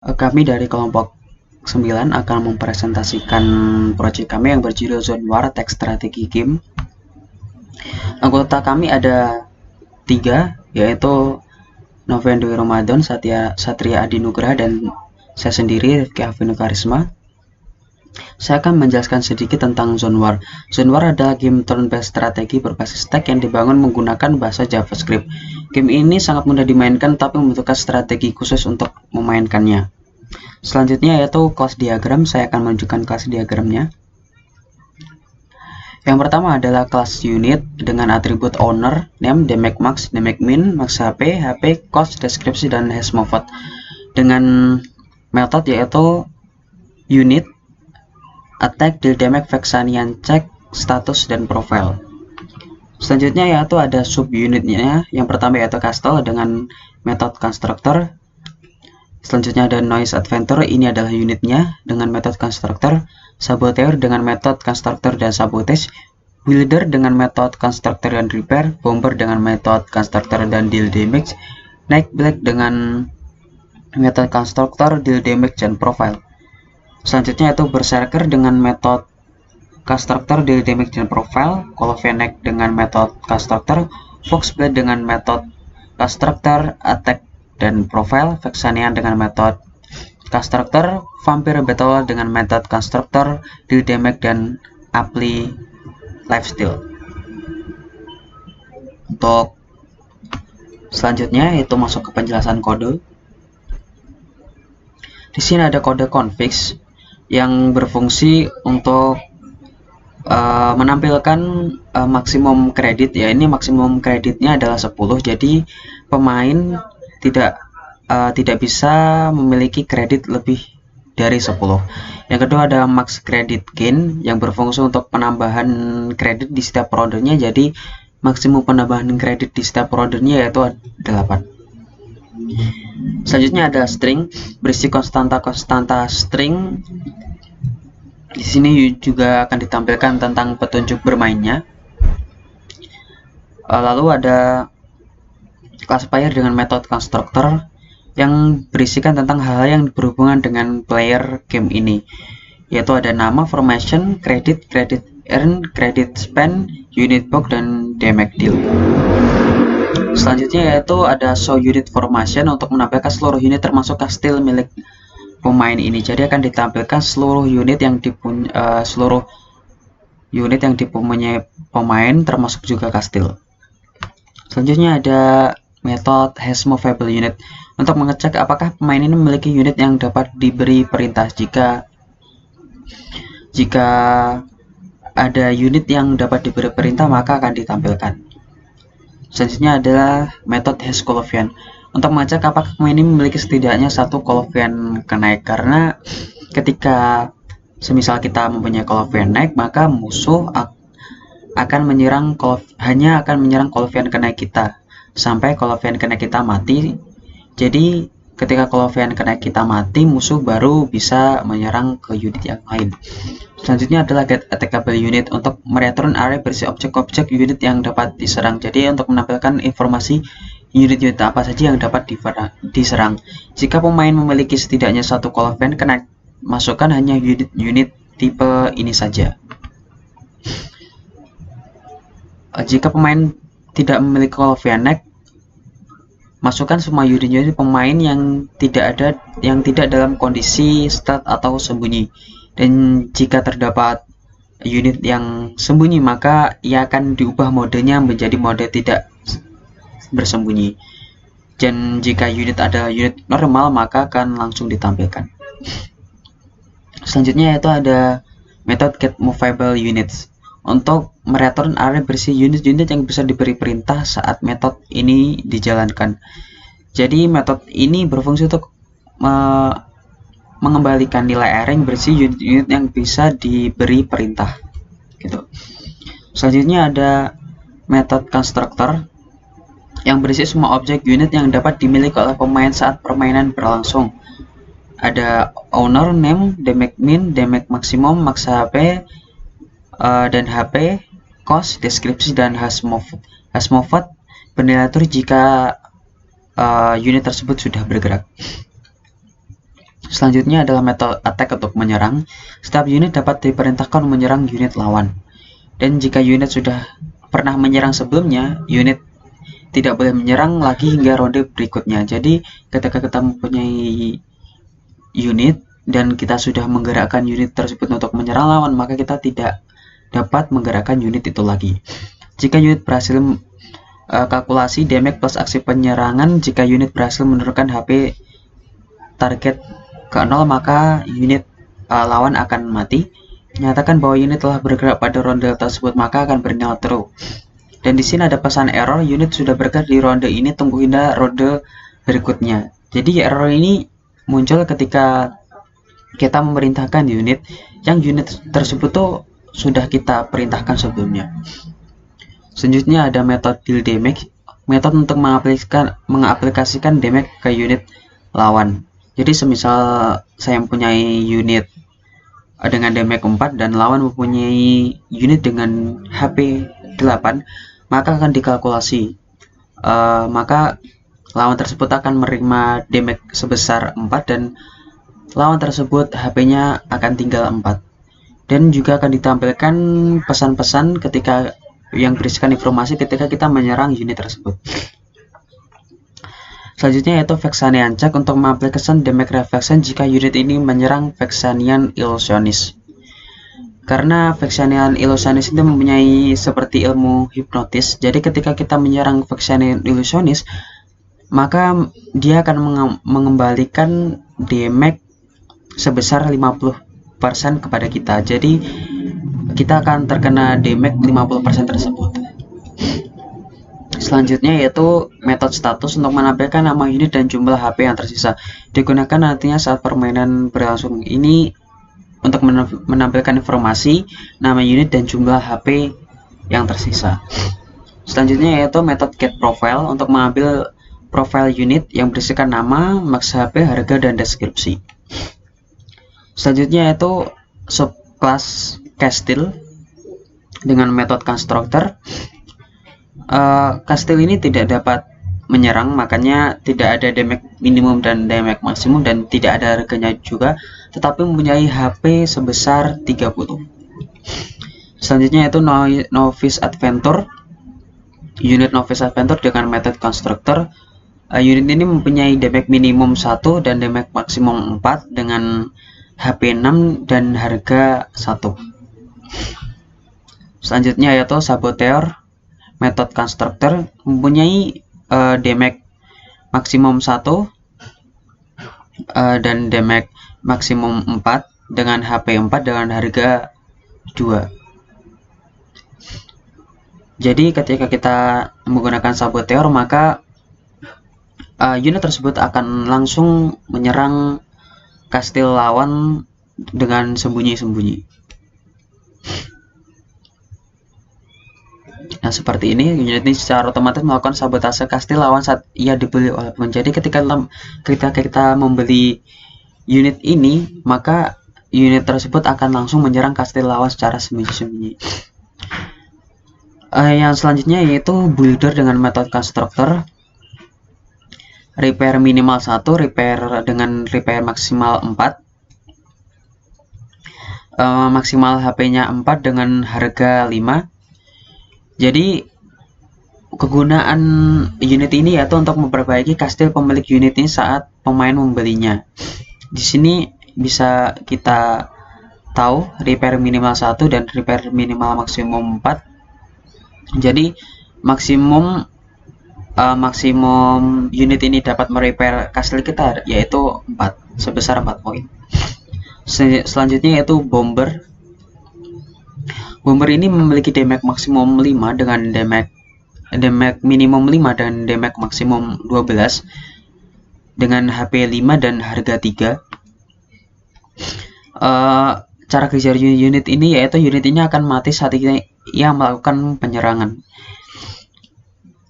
Kami dari kelompok 9 akan mempresentasikan proyek kami yang berjudul Zone War Tech Strategi Game. Anggota kami ada 3, yaitu Noven Dwi Ramadan, Satria Adi Nugraha, dan saya sendiri, Rifki Afinu Karisma. Saya akan menjelaskan sedikit tentang Zone War. Zone War adalah game turn-based strategi berbasis tech yang dibangun menggunakan bahasa JavaScript. Game ini sangat mudah dimainkan tapi membutuhkan strategi khusus untuk memainkannya. Selanjutnya yaitu class diagram. Saya akan menunjukkan class diagramnya. Yang pertama adalah class unit dengan atribut owner, name, damage max, damage min, max HP, HP, cost, deskripsi, dan hash moved. Dengan metode yaitu unit, attack, deal damage, Vexanian check, status, dan profile. Selanjutnya yaitu ada subunitnya. Yang pertama yaitu castle dengan metode constructor. Selanjutnya ada noise adventure, ini adalah unitnya dengan metode constructor. Saboteur dengan metode constructor dan sabotage. Builder dengan metode constructor dan repair. Bomber dengan metode constructor dan deal damage. Night black dengan metode constructor, deal damage, dan profile. Selanjutnya itu berserker dengan metode constructor, deal damage, dan profile. Colovenek dengan metode constructor. Foxblade dengan metode constructor, attack, dan profile. Vexanian dengan metode constructor. Vampire Battle dengan metode constructor, deal damage, dan apply lifesteal. Untuk selanjutnya itu masuk ke penjelasan kode. Di sini ada kode config yang berfungsi untuk menampilkan maksimum kredit, ya. Ini maksimum kreditnya adalah 10, jadi pemain tidak bisa memiliki kredit lebih dari 10. Yang kedua ada max credit gain yang berfungsi untuk penambahan kredit di setiap rondernya, jadi maksimum penambahan kredit di setiap rondernya yaitu 8. Selanjutnya ada string berisi konstanta string. Di sini juga akan ditampilkan tentang petunjuk bermainnya. Lalu ada classifier dengan metode constructor yang berisikan tentang hal-hal yang berhubungan dengan player game ini, yaitu ada nama, formation, credit earn, credit spend, unit box, dan damage deal. Selanjutnya yaitu ada show unit formation untuk menampilkan seluruh unit termasuk kastil milik pemain ini. Jadi akan ditampilkan seluruh unit yang dipunyai pemain termasuk juga kastil. Selanjutnya ada metode hash movable unit untuk mengecek apakah pemain ini memiliki unit yang dapat diberi perintah. Jika ada unit yang dapat diberi perintah maka akan ditampilkan. Selanjutnya adalah metode hash Colovian untuk mengecek apakah pemain ini memiliki setidaknya satu Colovian kenaik, karena ketika semisal kita mempunyai Colovian naik maka musuh hanya akan menyerang Colovian kenaik kita sampai Colovian kenaik kita mati. Jadi ketika Colovian kenaik kita mati, musuh baru bisa menyerang ke unit yang lain. Selanjutnya adalah get attackable unit untuk mereturn array berisi objek-objek unit yang dapat diserang. Jadi untuk menampilkan informasi unit-unit apa saja yang dapat diserang. Jika pemain memiliki setidaknya satu Colovian kenaik, masukkan hanya unit-unit tipe ini saja. Jika pemain tidak memiliki Colovian naik, masukkan semua unit-unit pemain yang tidak dalam kondisi start atau sembunyi. Dan jika terdapat unit yang sembunyi maka ia akan diubah modenya menjadi mode tidak bersembunyi. Dan jika unit adalah unit normal maka akan langsung ditampilkan. Selanjutnya yaitu ada metode get movable units untuk mereturn array berisi unit-unit yang bisa diberi perintah saat metode ini dijalankan. Jadi metode ini berfungsi untuk mengembalikan nilai array berisi unit-unit yang bisa diberi perintah gitu. Selanjutnya ada metode constructor yang berisi semua objek unit yang dapat dimiliki oleh pemain saat permainan berlangsung. Ada owner, name, damage min, damage maximum, max HP, dan HP, cost, deskripsi, dan hash moved bernilai jika unit tersebut sudah bergerak. Selanjutnya adalah metode attack untuk menyerang. Setiap unit dapat diperintahkan menyerang unit lawan. Dan jika unit sudah pernah menyerang sebelumnya, unit tidak boleh menyerang lagi hingga ronde berikutnya. Jadi ketika kita mempunyai unit dan kita sudah menggerakkan unit tersebut untuk menyerang lawan, maka kita tidak dapat menggerakkan unit itu lagi. Jika unit berhasil kalkulasi damage plus aksi penyerangan, jika unit berhasil menurunkan HP target ke 0, maka unit lawan akan mati. Nyatakan bahwa unit telah bergerak pada ronde tersebut, maka akan bernilai true. Dan di sini ada pesan error, unit sudah bergerak di ronde ini, tunggu hingga ronde berikutnya. Jadi error ini muncul ketika kita memerintahkan unit yang unit tersebut tuh sudah kita perintahkan sebelumnya. Selanjutnya ada metode deal damage, metode untuk mengaplikasikan damage ke unit lawan. Jadi semisal saya mempunyai unit dengan damage 4 dan lawan mempunyai unit dengan HP 8, maka akan dikalkulasi. Maka lawan tersebut akan menerima damage sebesar 4 dan lawan tersebut HP-nya akan tinggal 4. Dan juga akan ditampilkan pesan-pesan ketika yang berisikan informasi ketika kita menyerang unit tersebut. Selanjutnya yaitu Vexanian Check untuk mengaplikasikan damage reflection jika unit ini menyerang Vexanian Illusionist. Karena Vexanian Illusionist itu mempunyai seperti ilmu hipnotis, jadi ketika kita menyerang Vexanian Illusionist, maka dia akan mengembalikan damage sebesar 50% kepada kita. Jadi kita akan terkena damage 50% tersebut. Selanjutnya yaitu metode status untuk menampilkan nama unit dan jumlah HP yang tersisa. Digunakan nantinya saat permainan berlangsung. Ini untuk menampilkan informasi nama unit dan jumlah HP yang tersisa. Selanjutnya yaitu metode get profile untuk mengambil profile unit yang berisikan nama, max HP, harga, dan deskripsi. Selanjutnya yaitu subclass Castile dengan metode constructor. Castile ini tidak dapat menyerang, makanya tidak ada damage minimum dan damage maksimum, dan tidak ada harganya juga, tetapi mempunyai HP sebesar 30. Selanjutnya yaitu Novice Adventure. Unit Novice Adventure dengan metode constructor. Unit ini mempunyai damage minimum 1 dan damage maksimum 4 dengan HP 6 dan harga 1. Selanjutnya yaitu Saboteur. Metode constructor mempunyai damage maksimum 1 dan damage maksimum 4 dengan HP 4 dengan harga 2. Jadi ketika kita menggunakan Saboteur, maka unit tersebut akan langsung menyerang kastil lawan dengan sembunyi-sembunyi. Nah, seperti ini, unit ini secara otomatis melakukan sabotase kastil lawan saat ia dibeli oleh pemain. Jadi ketika kita membeli unit ini, maka unit tersebut akan langsung menyerang kastil lawan secara sembunyi-sembunyi. Yang selanjutnya yaitu builder dengan metode constructor. Repair minimal 1, repair dengan repair maksimal 4. Maksimal HP-nya 4 dengan harga 5. Jadi kegunaan unit ini yaitu untuk memperbaiki kastil pemilik unit ini saat pemain membelinya. Di sini bisa kita tahu repair minimal 1 dan repair minimal maksimum 4. Jadi maksimum unit ini dapat merepair kastil kita yaitu 4 sebesar 4 poin. Selanjutnya yaitu bomber. Bomber ini memiliki damage maksimum 5 dengan damage minimum 5 dan damage maksimum 12 dengan HP 5 dan harga 3. Cara kerja unit ini yaitu unit ini akan mati saat ia melakukan penyerangan.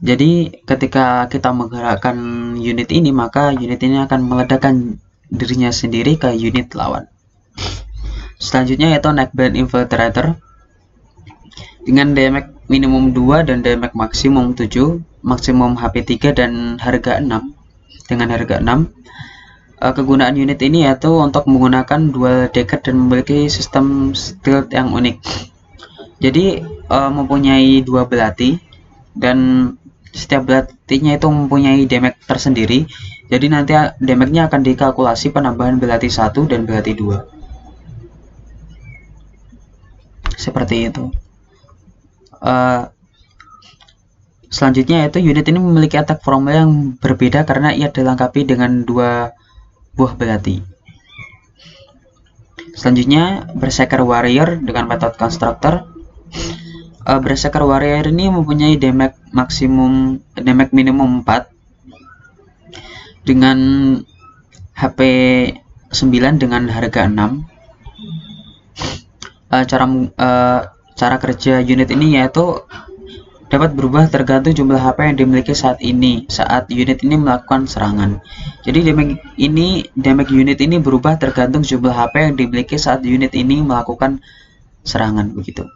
Jadi ketika kita menggerakkan unit ini, maka unit ini akan meledakkan dirinya sendiri ke unit lawan. Selanjutnya yaitu Neckband Infiltrator dengan damage minimum 2 dan damage maksimum 7, maksimum HP 3 dan harga 6 dengan harga 6. Kegunaan unit ini yaitu untuk menggunakan dual decker dan memiliki sistem stealth yang unik. Jadi mempunyai dua belati dan setiap belatinya itu mempunyai damage tersendiri. Jadi nanti damage-nya akan dikalkulasi penambahan belati 1 dan belati 2. Seperti itu. Selanjutnya yaitu unit ini memiliki attack formula yang berbeda karena ia dilengkapi dengan dua buah belati. Selanjutnya Berserker Warrior dengan metode Constructor. Berserker Warrior ini mempunyai damage minimum 4 dengan HP 9 dengan harga 6. Cara kerja unit ini yaitu dapat berubah tergantung jumlah HP yang dimiliki saat unit ini melakukan serangan. Jadi damage unit ini berubah tergantung jumlah HP yang dimiliki saat unit ini melakukan serangan, begitu.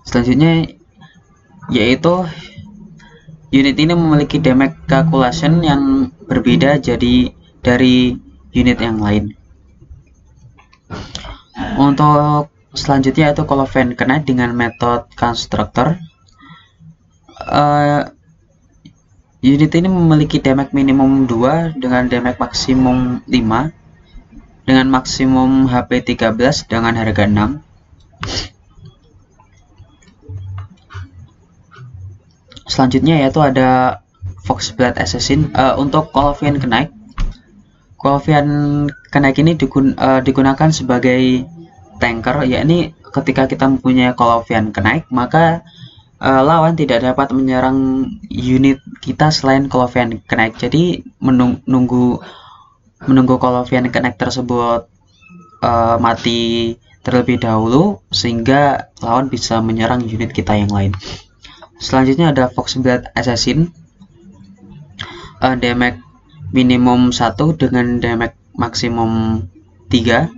Selanjutnya yaitu unit ini memiliki damage calculation yang berbeda dari unit yang lain. Untuk selanjutnya itu Colovian Knight dengan metode Constructor. Unit ini memiliki damage minimum 2 dengan damage maksimum 5 dengan maksimum HP 13 dengan harga 6. Selanjutnya yaitu ada Foxblade Assassin. Untuk Colovian Knight ini digunakan sebagai tanker, yakni ketika kita mempunyai Colovian Knight maka lawan tidak dapat menyerang unit kita selain Colovian Knight. Jadi menunggu Colovian Knight tersebut mati terlebih dahulu sehingga lawan bisa menyerang unit kita yang lain. Selanjutnya ada Foxblade Assassin. Damage minimum 1 dengan damage maksimum 3,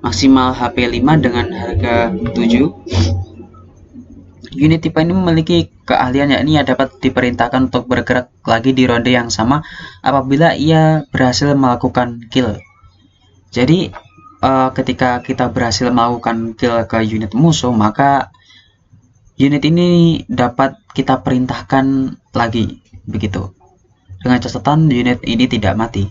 maksimal HP 5 dengan harga 7. Unit tipe ini memiliki keahlian yakni ia dapat diperintahkan untuk bergerak lagi di ronde yang sama apabila ia berhasil melakukan kill. Jadi ketika kita berhasil melakukan kill ke unit musuh, maka unit ini dapat kita perintahkan lagi, begitu. Dengan catatan unit ini tidak mati.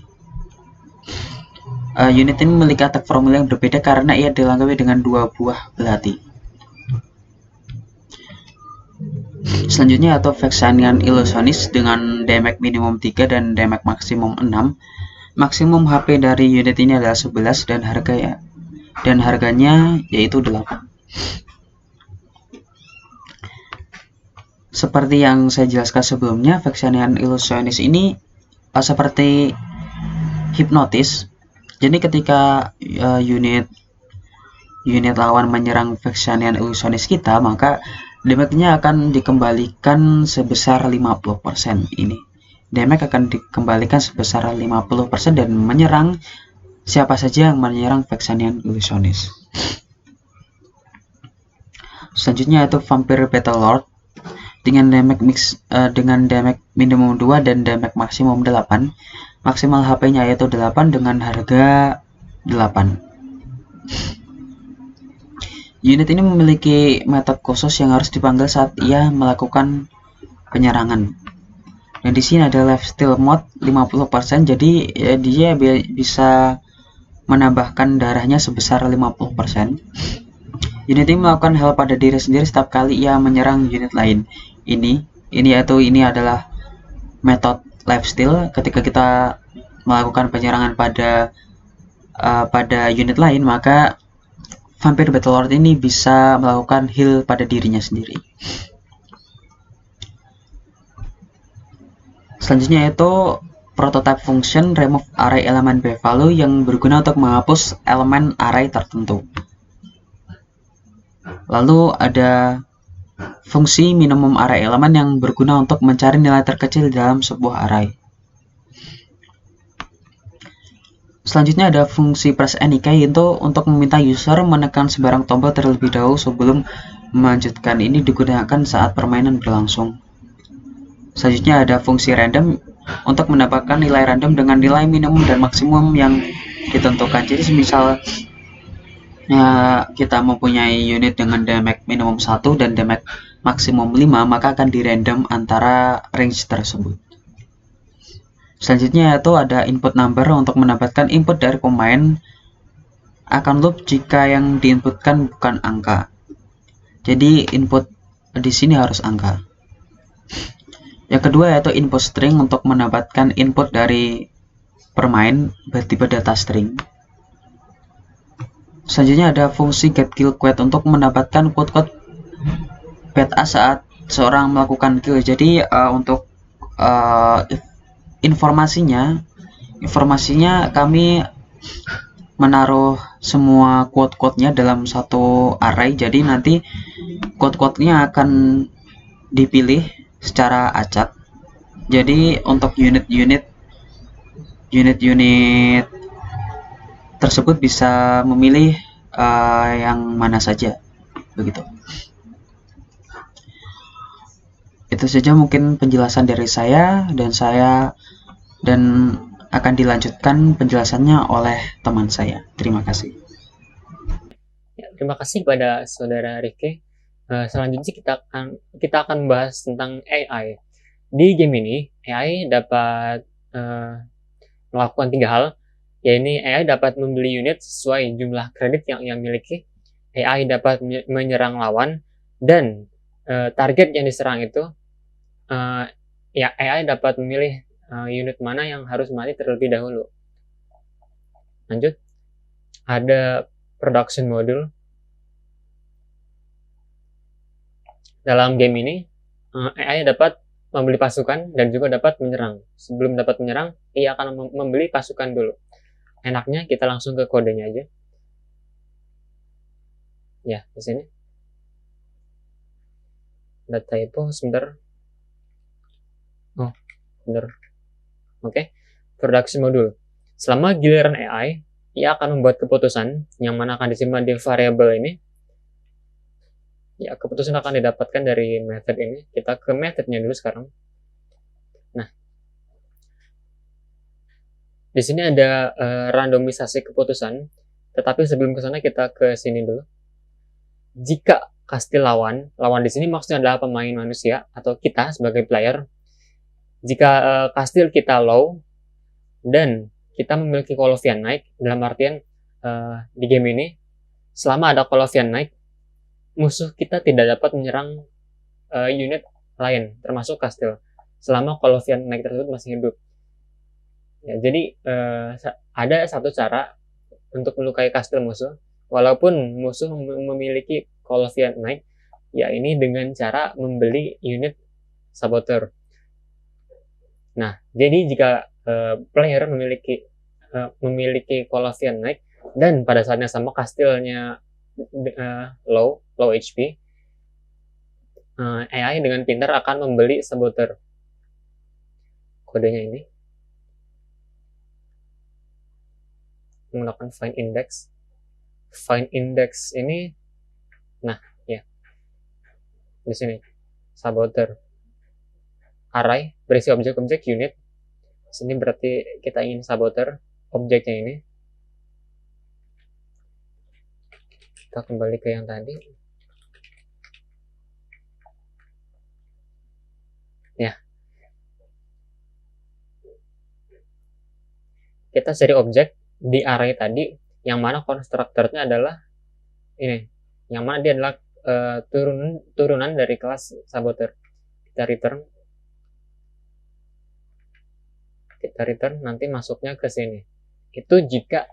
Unit ini memiliki attack formula yang berbeda karena ia dilengkapi dengan dua buah belati. Selanjutnya atau Vexanian Illusionist dengan damage minimum 3 dan damage maksimum 6. Maksimum HP dari unit ini adalah 11 dan harganya yaitu 8. Seperti yang saya jelaskan sebelumnya, Vexanian Illusionist ini seperti hipnotis. Jadi ketika unit lawan menyerang Vexanian Illusionist kita, maka damage-nya akan dikembalikan sebesar 50%. Ini damage akan dikembalikan sebesar 50% dan menyerang siapa saja yang menyerang Vexanian Illusionist. Selanjutnya yaitu Vampire Battlelord dengan damage minimum 2 dan damage maksimum 8. Maksimal HP-nya yaitu 8 dengan harga 8. Unit ini memiliki metode khusus yang harus dipanggil saat ia melakukan penyerangan. Dan di sini ada lifesteal mode 50%, jadi dia bisa menambahkan darahnya sebesar 50%. Unit ini melakukan hal pada diri sendiri setiap kali ia menyerang unit lain. Ini adalah metode lifesteal. Ketika kita melakukan penyerangan pada unit lain, maka Vampire Battlelord ini bisa melakukan heal pada dirinya sendiri. Selanjutnya yaitu Prototype Function Remove Array Element by Value yang berguna untuk menghapus elemen array tertentu. Lalu ada fungsi minimum array elemen yang berguna untuk mencari nilai terkecil dalam sebuah array. Selanjutnya ada fungsi press any key itu untuk meminta user menekan sebarang tombol terlebih dahulu sebelum melanjutkan. Ini digunakan saat permainan berlangsung. Selanjutnya ada fungsi random untuk mendapatkan nilai random dengan nilai minimum dan maksimum yang ditentukan. Jadi semisal kita mempunyai unit dengan damage minimum 1 dan damage maksimum 5, maka akan di random antara range tersebut. Selanjutnya yaitu ada input number untuk mendapatkan input dari pemain akan loop jika yang diinputkan bukan angka. Jadi input di sini harus angka. Yang kedua yaitu input string untuk mendapatkan input dari permain bertipe data string. Selanjutnya ada fungsi get kill queue untuk mendapatkan quote-quote bad A saat seorang melakukan kill. Jadi untuk informasinya kami menaruh semua quote-quote-nya dalam satu array. Jadi nanti quote-quote-nya akan dipilih secara acak. Jadi untuk unit-unit tersebut bisa memilih yang mana saja, begitu. Itu saja mungkin penjelasan dari saya dan akan dilanjutkan penjelasannya oleh teman saya. Terima kasih. Ya, terima kasih kepada saudara Rifki. Selanjutnya kita akan bahas tentang AI. Di game ini AI dapat melakukan 3 hal, yaitu AI dapat membeli unit sesuai jumlah kredit yang ia miliki, AI dapat menyerang lawan, dan target yang diserang itu AI dapat memilih unit mana yang harus mati terlebih dahulu. Lanjut, ada production module. Dalam game ini AI dapat membeli pasukan dan juga dapat menyerang. Sebelum dapat menyerang, ia akan membeli pasukan dulu. Enaknya kita langsung ke kodenya aja. Ya, di sini. Ada typo sebentar. Oh, benar. Oke. Production module. Selama giliran AI, ia akan membuat keputusan yang mana akan disimpan di variabel ini. Ya, keputusan akan didapatkan dari method ini. Kita ke methodnya dulu sekarang. Nah, di sini ada randomisasi keputusan. Tetapi sebelum ke sana kita ke sini dulu. Jika kastil lawan di sini maksudnya adalah pemain manusia atau kita sebagai player. Jika kastil kita low dan kita memiliki Colovian naik, dalam artian di game ini selama ada Colovian naik, musuh kita tidak dapat menyerang unit lain, termasuk kastil, selama Colovian naik tersebut masih hidup. Ya, jadi ada satu cara untuk melukai kastil musuh, walaupun musuh memiliki Colovian naik, ya ini dengan cara membeli unit saboteur. Nah, jadi jika player memiliki Colovian naik dan pada saatnya sama kastilnya low HP, AI dengan pintar akan membeli saboteur. Kodenya ini menggunakan find index. Find index ini, nah ya, di sini saboteur. Array berisi objek-objek unit. Sini berarti kita ingin saboteur objeknya ini. Kita kembali ke yang tadi. Ya. Kita cari objek di array tadi yang mana konstruktornya adalah ini. Yang mana dia adalah turunan dari kelas saboteur. Kita return nanti masuknya ke sini. Itu jika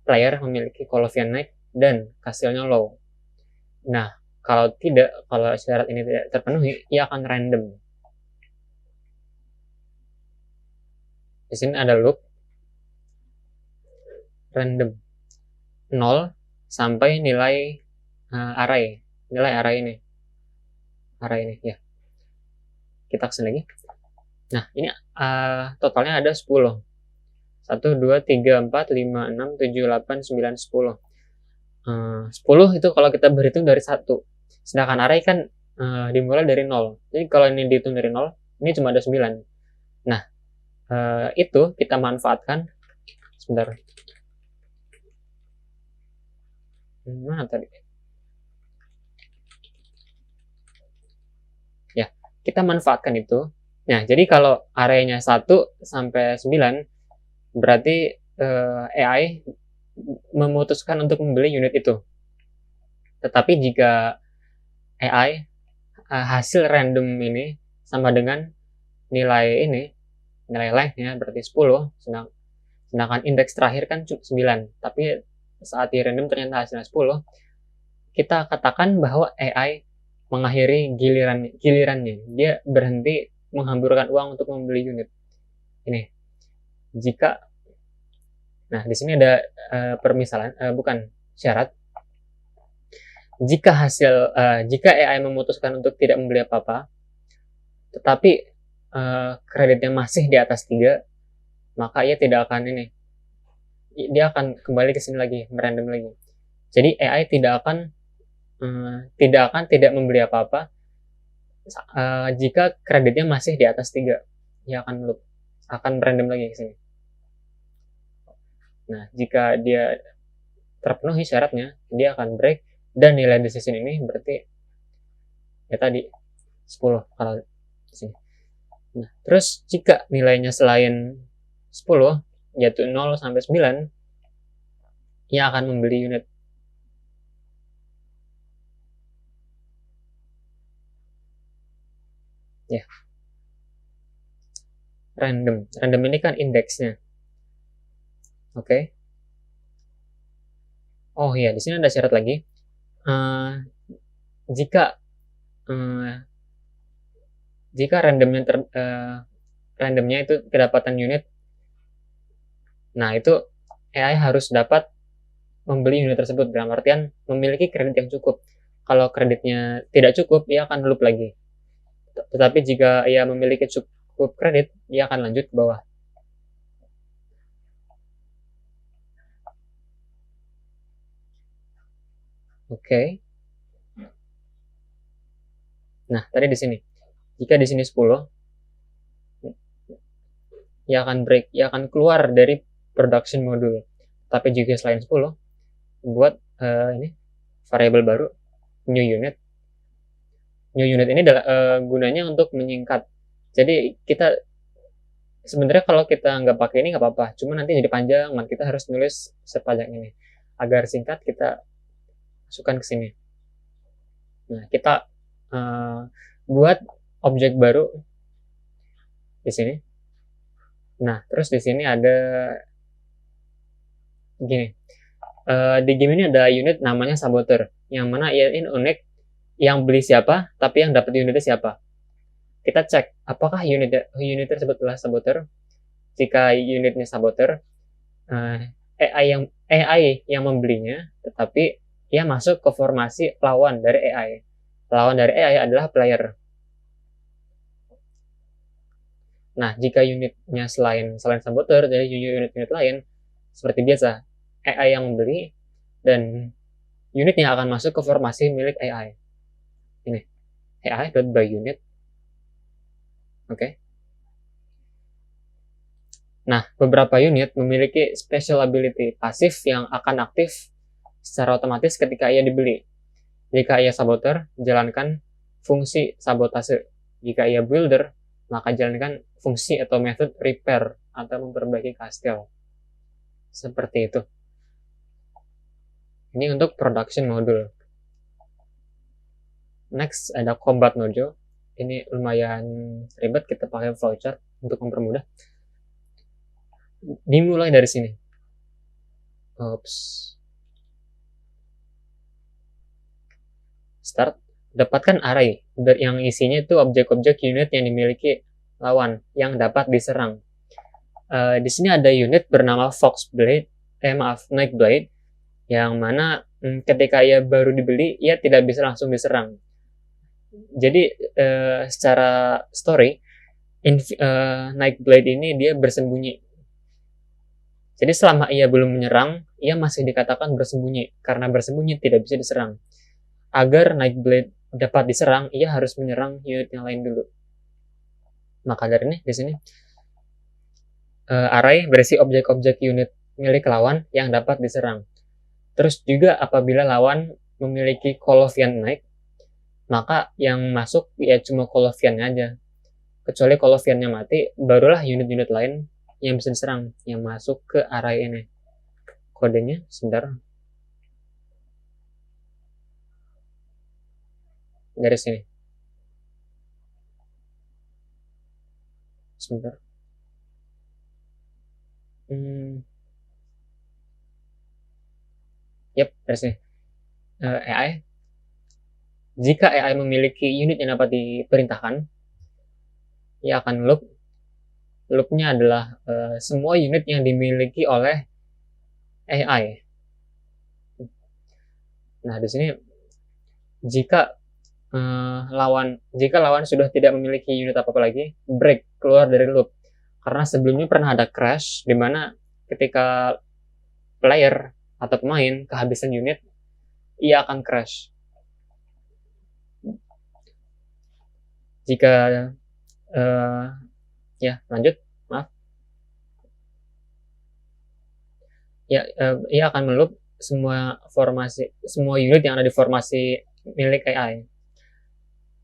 player memiliki Colovian naik dan kastilnya low. Nah, kalau syarat ini tidak terpenuhi, ia akan random. Di sini ada loop random 0 sampai nilai array ini ya. Kita kesini lagi. Nah, ini totalnya ada 10. 1, 2, 3, 4, 5, 6, 7, 8, 9, 10. 10 itu kalau kita berhitung dari 1. Sedangkan array kan dimulai dari 0. Jadi kalau ini dihitung dari 0, Ini cuma ada 9. Nah, itu kita manfaatkan. Sebentar. Mana tadi? Ya, kita manfaatkan itu. Nah, jadi kalau arraynya 1 sampai 9, berarti AI memutuskan untuk membeli unit itu. Tetapi jika AI hasil random ini sama dengan nilai length-nya berarti 10, sedangkan indeks terakhir kan 9, tapi saat di random ternyata hasilnya 10, kita katakan bahwa AI mengakhiri gilirannya. Dia berhenti menghamburkan uang untuk membeli unit. Ini. Nah, di sini ada permisalan, bukan syarat. Jika AI memutuskan untuk tidak membeli apa-apa, tetapi kreditnya masih di atas 3, maka ia tidak akan dia akan kembali ke sini lagi, merandom lagi. Jadi AI tidak akan tidak membeli apa-apa jika kreditnya masih di atas 3. Dia akan random lagi ke sini. Nah, jika dia terpenuhi syaratnya, dia akan break, dan nilai decision ini berarti ya tadi 10 kalau di sini. Nah, terus jika nilainya selain 10, yaitu 0 sampai 9, ia akan membeli unit. Ya. Random ini kan indeksnya. Oke. Oh iya, di sini ada syarat lagi. Jika randomnya itu kedapatan unit, nah itu AI harus dapat membeli unit tersebut, dalam artian memiliki kredit yang cukup. Kalau kreditnya tidak cukup, ia akan loop lagi. Tetapi jika ia memiliki cukup kredit, ia akan lanjut ke bawah. Oke. Nah, tadi di sini. Jika di sini 10, ia akan break, ia akan keluar dari production module. Tapi jika selain 10, buat variabel baru, new unit. New unit ini gunanya untuk menyingkat. Jadi kita sebenarnya kalau kita nggak pakai ini nggak apa-apa, cuma nanti jadi panjang, kita harus nulis sepanjang ini. Agar singkat, kita masukkan ke sini. Nah, kita buat objek baru di sini. Nah, terus di sini ada gini. Di game ini ada unit namanya saboteur, yang mana ini unik, yang beli siapa, tapi yang dapat unitnya siapa. Kita cek apakah unit tersebut adalah saboteur. Jika unitnya saboteur, AI yang membelinya, tetapi ia masuk ke formasi lawan dari AI. Lawan dari AI adalah player. Nah, jika unitnya selain saboteur, jadi unit-unit lain, seperti biasa, AI yang membeli, dan unitnya akan masuk ke formasi milik AI. Ini, AI.by unit. Oke. Nah, beberapa unit memiliki special ability pasif yang akan aktif secara otomatis ketika ia dibeli. Jika ia saboteur, jalankan fungsi sabotase. Jika ia builder, maka jalankan fungsi atau method repair atau memperbaiki kastil. Seperti itu. Ini untuk production module. Next ada combat module. Ini lumayan ribet, kita pakai flowchart untuk mempermudah. Dimulai dari sini. Start. Dapatkan array yang isinya itu objek-objek unit yang dimiliki lawan yang dapat diserang. Di sini ada unit bernama Nightblade, yang mana ketika ia baru dibeli, ia tidak bisa langsung diserang. Jadi secara story, Nightblade ini dia bersembunyi. Jadi selama ia belum menyerang, ia masih dikatakan bersembunyi, karena bersembunyi tidak bisa diserang. Agar Nightblade dapat diserang, ia harus menyerang unit yang lain dulu. Maka dari ini di sini array berisi objek-objek unit milik lawan yang dapat diserang. Terus juga apabila lawan memiliki Colovian naik, maka yang masuk ya cuma Colovian-nya aja. Kecuali Colovian-nya mati, barulah unit-unit lain yang bisa diserang, yang masuk ke array ini. Kodenya, sebentar. Dari sini. Sebentar. Yep, dari sini. AI. Jika AI memiliki unit yang dapat diperintahkan, ia akan loop. Loopnya adalah semua unit yang dimiliki oleh AI. Nah, di sini jika lawan sudah tidak memiliki unit apa-apa lagi, break, keluar dari loop. Karena sebelumnya pernah ada crash di mana ketika player atau pemain kehabisan unit, ia akan crash. Jika ya lanjut, maaf. Ya, ia akan meloop semua unit yang ada di formasi milik AI.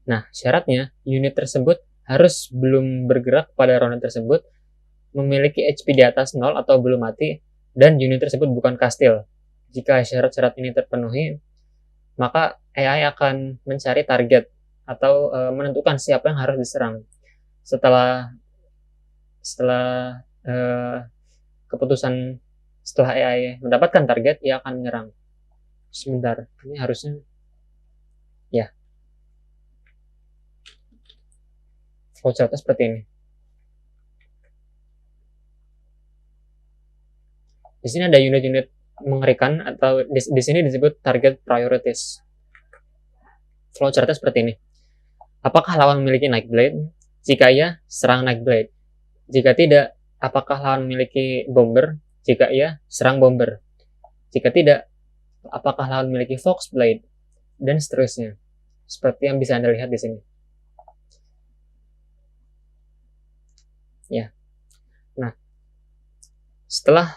Nah, syaratnya unit tersebut harus belum bergerak pada ronde tersebut, memiliki HP di atas 0 atau belum mati, dan unit tersebut bukan kastil. Jika syarat-syarat ini terpenuhi, maka AI akan mencari target atau menentukan siapa yang harus diserang. Setelah keputusan setelah AI mendapatkan target, ia akan menyerang. Sebentar, ini harusnya ya flowchartnya seperti ini. Di sini ada unit-unit mengerikan atau di sini disebut target priorities. Flowchartnya seperti ini. Apakah lawan memiliki Nightblade? Jika iya, serang Nightblade. Jika tidak, apakah lawan memiliki Bomber? Jika iya, serang Bomber. Jika tidak, apakah lawan memiliki Foxblade? Dan seterusnya. Seperti yang bisa Anda lihat di sini. Ya. Nah, setelah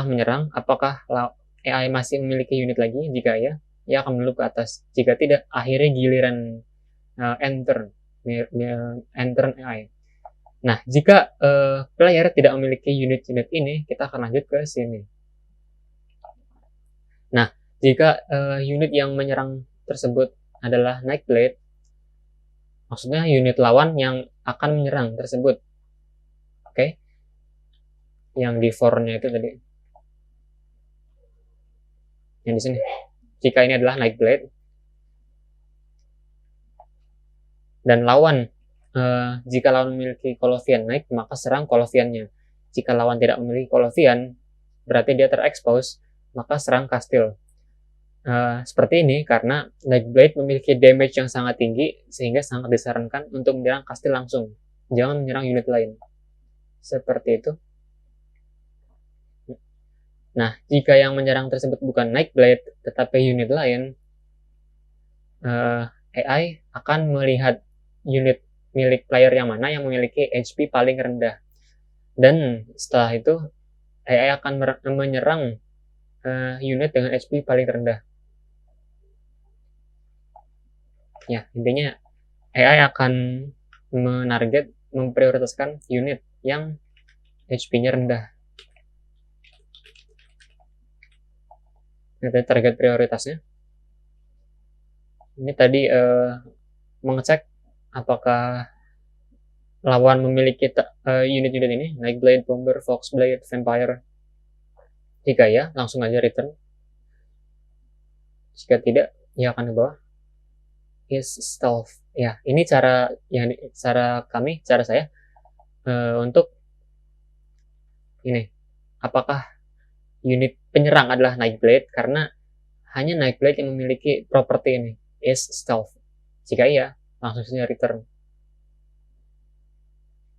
menyerang, apakah AI masih memiliki unit lagi? Jika iya, ia akan menuju ke atas. Jika tidak, akhirnya giliran enter AI. Nah, jika player tidak memiliki unit-unit ini, kita akan lanjut ke sini. Nah, jika unit yang menyerang tersebut adalah Nightblade, maksudnya unit lawan yang akan menyerang tersebut. Oke? Yang di for-nya itu tadi. Yang di sini. Jika ini adalah Nightblade, dan lawan jika lawan memiliki Colovian naik, maka serang Colovian-nya. Jika lawan tidak memiliki Colovian, berarti dia terekspos, maka serang kastil. Seperti ini karena Nightblade memiliki damage yang sangat tinggi, sehingga sangat disarankan untuk menyerang kastil langsung. Jangan menyerang unit lain. Seperti itu. Nah, jika yang menyerang tersebut bukan Nightblade, tetapi unit lain, AI akan melihat unit milik player yang mana yang memiliki HP paling rendah. Dan setelah itu, AI akan menyerang unit dengan HP paling rendah. Ya, intinya AI akan memprioritaskan unit yang HP-nya rendah. Ini target prioritasnya. Ini tadi mengecek apakah lawan memiliki unit-unit ini, Nightblade, Bomber, Foxblade, Vampire. Jika ya, langsung aja return. Jika tidak, ya akan ke bawah. Is stealth. Ya, ini cara saya untuk ini. Apakah unit penyerang adalah Nightblade? Karena hanya Nightblade yang memiliki properti ini, is stealth. Jika iya, langsung saja return.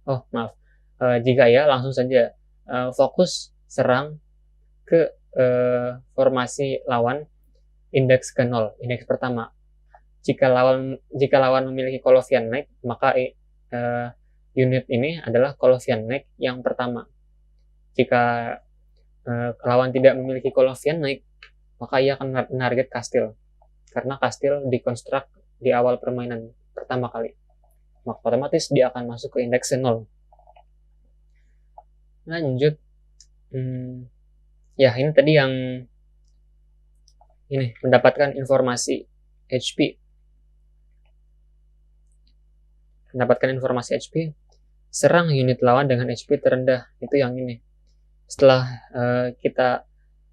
Oh, maaf. Jika ya, langsung saja fokus serang ke formasi lawan indeks ke 0, indeks pertama. Jika lawan memiliki Colovian Knight, maka unit ini adalah Colovian Knight yang pertama. Jika lawan tidak memiliki Colovian Knight, maka ia akan menarget kastil, karena kastil dikonstruk di awal permainan pertama kali, maka otomatis dia akan masuk ke indeks 0. Lanjut, ya ini tadi yang ini mendapatkan informasi HP. Serang unit lawan dengan HP terendah, itu yang ini. Setelah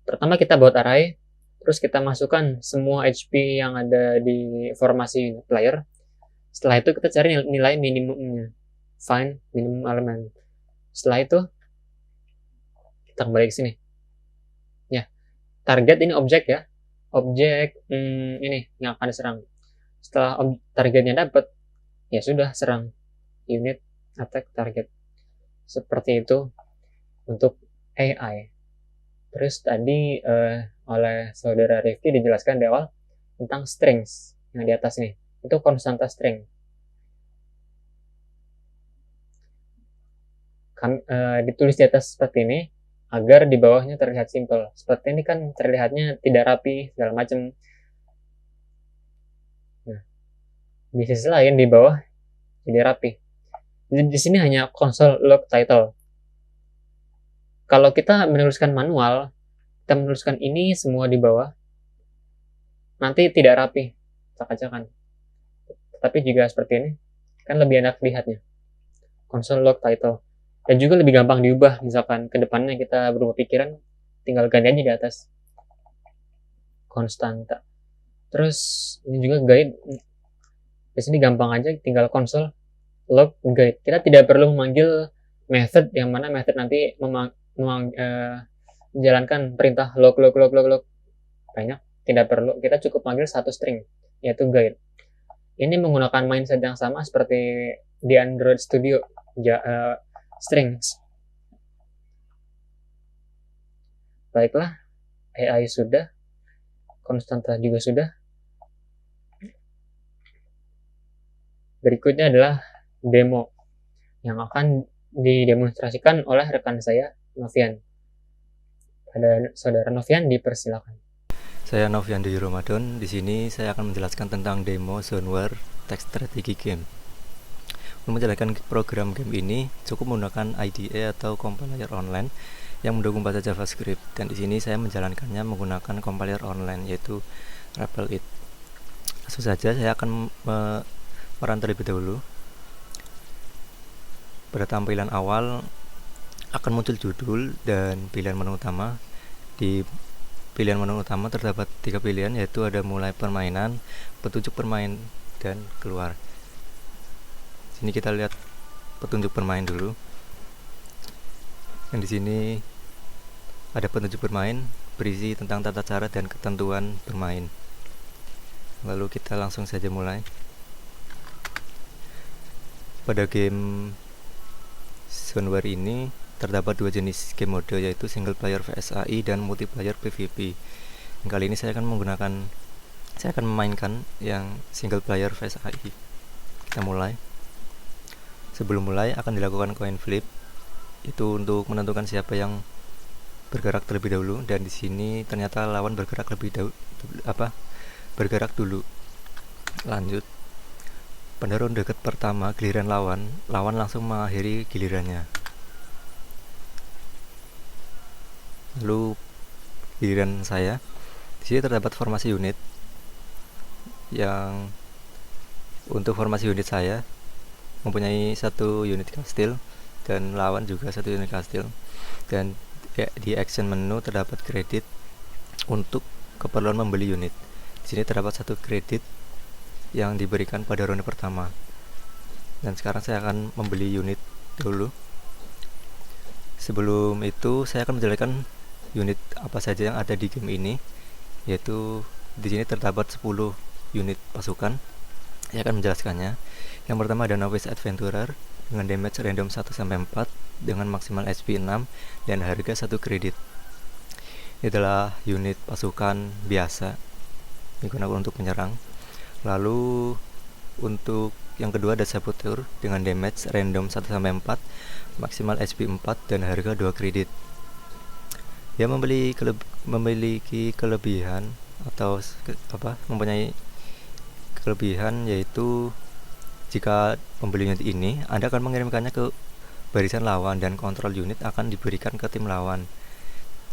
pertama kita buat array, terus kita masukkan semua HP yang ada di formasi unit player. Setelah itu kita cari nilai minimumnya, find minimum element. Setelah itu kita kembali ke sini. Ya, target ini objek ya, objek ini yang akan diserang. Setelah targetnya dapat, ya sudah, serang unit attack target. Seperti itu untuk AI. Terus tadi oleh saudara Rifki dijelaskan di awal tentang strings yang di atas ini. Itu konstanta string. Ditulis di atas seperti ini agar di bawahnya terlihat simpel. Seperti ini kan terlihatnya tidak rapi segala macam. Nah, di sisi lain di bawah jadi rapi. Di sini hanya console log title. Kalau kita menuliskan manual, kita menuliskan ini semua di bawah, nanti tidak rapi, acak-acakan. Tapi jika seperti ini, kan lebih enak lihatnya. Console log title. Dan juga lebih gampang diubah, misalkan ke depannya kita berubah pikiran, tinggal ganti aja di atas. Konstanta. Terus ini juga guide. Di sini gampang aja, tinggal console log guide. Kita tidak perlu memanggil method, yang mana method nanti menjalankan perintah log. Banyak, tidak perlu. Kita cukup panggil satu string, yaitu guide. Ini menggunakan mindset yang sama seperti di Android Studio, strings. Baiklah, AI sudah, konstanta juga sudah. Berikutnya adalah demo yang akan didemonstrasikan oleh rekan saya, Novian. Pada saudara Novian, dipersilakan. Saya Novian Dewi Ramadan. Di sini saya akan menjelaskan tentang demo Zoneware Text Strategy Game. Untuk menjalankan program game ini cukup menggunakan IDE atau compiler online yang mendukung bahasa JavaScript. Dan di sini saya menjalankannya menggunakan compiler online yaitu REPL-IT. Langsung saja saya akan merun terlebih dahulu. Pada tampilan awal akan muncul judul dan pilihan menu utama. Di pilihan menu utama terdapat 3 pilihan, yaitu ada mulai permainan, petunjuk permain, dan keluar. Sini kita lihat petunjuk bermain dulu. Yang di sini ada petunjuk bermain berisi tentang tata cara dan ketentuan bermain. Lalu kita langsung saja mulai. Pada game Zoneware ini terdapat 2 jenis game mode, yaitu single player VSAI dan multiplayer PvP. Kali ini saya akan memainkan yang single player VSAI. Kita mulai. Sebelum mulai akan dilakukan coin flip, itu untuk menentukan siapa yang bergerak terlebih dahulu, dan di sini ternyata lawan bergerak dulu. Lanjut. Pada ronde pertama giliran lawan langsung mengakhiri gilirannya. Lalu giliran saya. Di sini terdapat formasi unit. Yang untuk formasi unit saya mempunyai 1 unit kastil dan lawan juga 1 unit kastil. Dan di action menu terdapat kredit untuk keperluan membeli unit. Di sini terdapat 1 kredit yang diberikan pada ronde pertama. Dan sekarang saya akan membeli unit dulu. Sebelum itu saya akan menjalankan unit apa saja yang ada di game ini, yaitu di sini terdapat 10 unit pasukan. Saya akan menjelaskannya. Yang pertama ada Novice Adventurer dengan damage random 1-4 dengan maksimal HP 6 dan harga 1 kredit. Ini adalah unit pasukan biasa digunakan untuk menyerang. Lalu untuk yang kedua ada Saboteur dengan damage random 1-4, maksimal HP 4 dan harga 2 kredit. Dia memiliki kelebihan atau mempunyai kelebihan, yaitu jika membeli unit ini, Anda akan mengirimkannya ke barisan lawan dan kontrol unit akan diberikan ke tim lawan.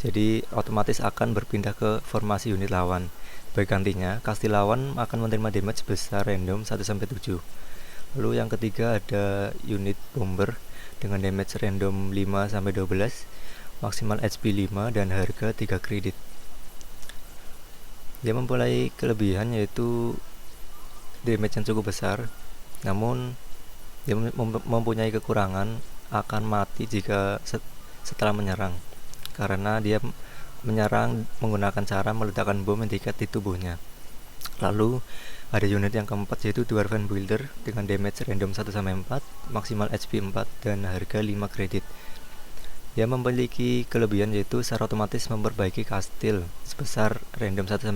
Jadi otomatis akan berpindah ke formasi unit lawan. Sebagai gantinya, kastil lawan akan menerima damage besar random 1-7. Lalu yang ketiga ada unit bomber dengan damage random 5-12, maksimal HP 5 dan harga 3 kredit. Dia mempunyai kelebihan yaitu damage yang cukup besar, namun dia mempunyai kekurangan akan mati jika setelah menyerang, karena dia menyerang menggunakan cara meledakkan bom yang diikat di tubuhnya. Lalu ada unit yang keempat yaitu Dwarven Builder dengan damage random 1-4, maksimal HP 4 dan harga 5 kredit. Dia memiliki kelebihan yaitu secara otomatis memperbaiki kastil sebesar random 1-4.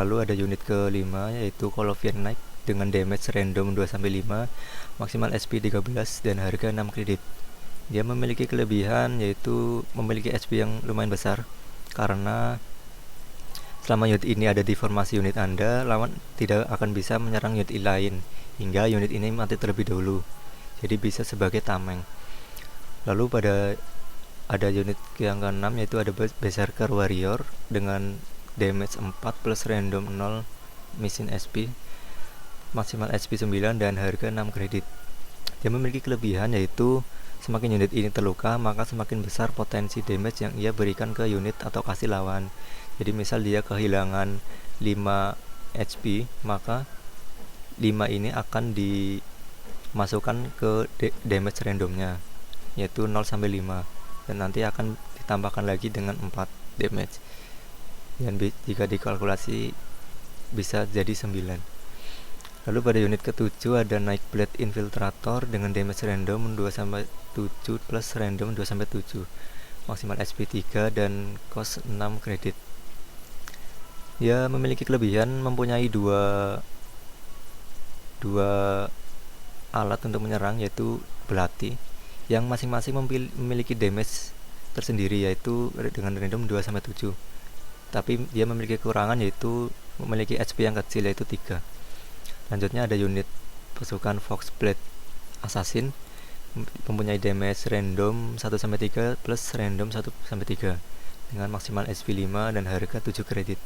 Lalu ada unit kelima yaitu Colovian Knight dengan damage random 2-5, maksimal SP 13 dan harga 6 kredit. Dia memiliki kelebihan yaitu memiliki SP yang lumayan besar, karena selama unit ini ada di formasi unit Anda, lawan tidak akan bisa menyerang unit lain hingga unit ini mati terlebih dahulu. Jadi bisa sebagai tameng. Lalu ada unit yang ke-6 yaitu ada Berserker Warrior dengan damage 4 plus random 0 mission SP, maksimal SP 9 dan harga 6 kredit. Dia memiliki kelebihan yaitu semakin unit ini terluka, maka semakin besar potensi damage yang ia berikan ke unit atau kastil lawan. Jadi misal dia kehilangan 5 HP, maka 5 ini akan dimasukkan ke damage randomnya, yaitu 0-5, dan nanti akan ditambahkan lagi dengan 4 damage, dan jika dikalkulasi bisa jadi 9. Lalu pada unit ke-7 ada Nightblade Infiltrator dengan damage random 2-7 plus random 2-7, maksimal SP 3 dan cost 6 kredit. Dia memiliki kelebihan mempunyai dua alat untuk menyerang, yaitu belati yang masing-masing memiliki damage tersendiri, yaitu dengan random 2-7. Tapi dia memiliki kekurangan yaitu memiliki HP yang kecil, yaitu 3. Lanjutnya ada unit pasukan Foxblade Assassin mempunyai damage random 1-3 plus random 1-3 dengan maksimal SP 5 dan harga 7 kredit.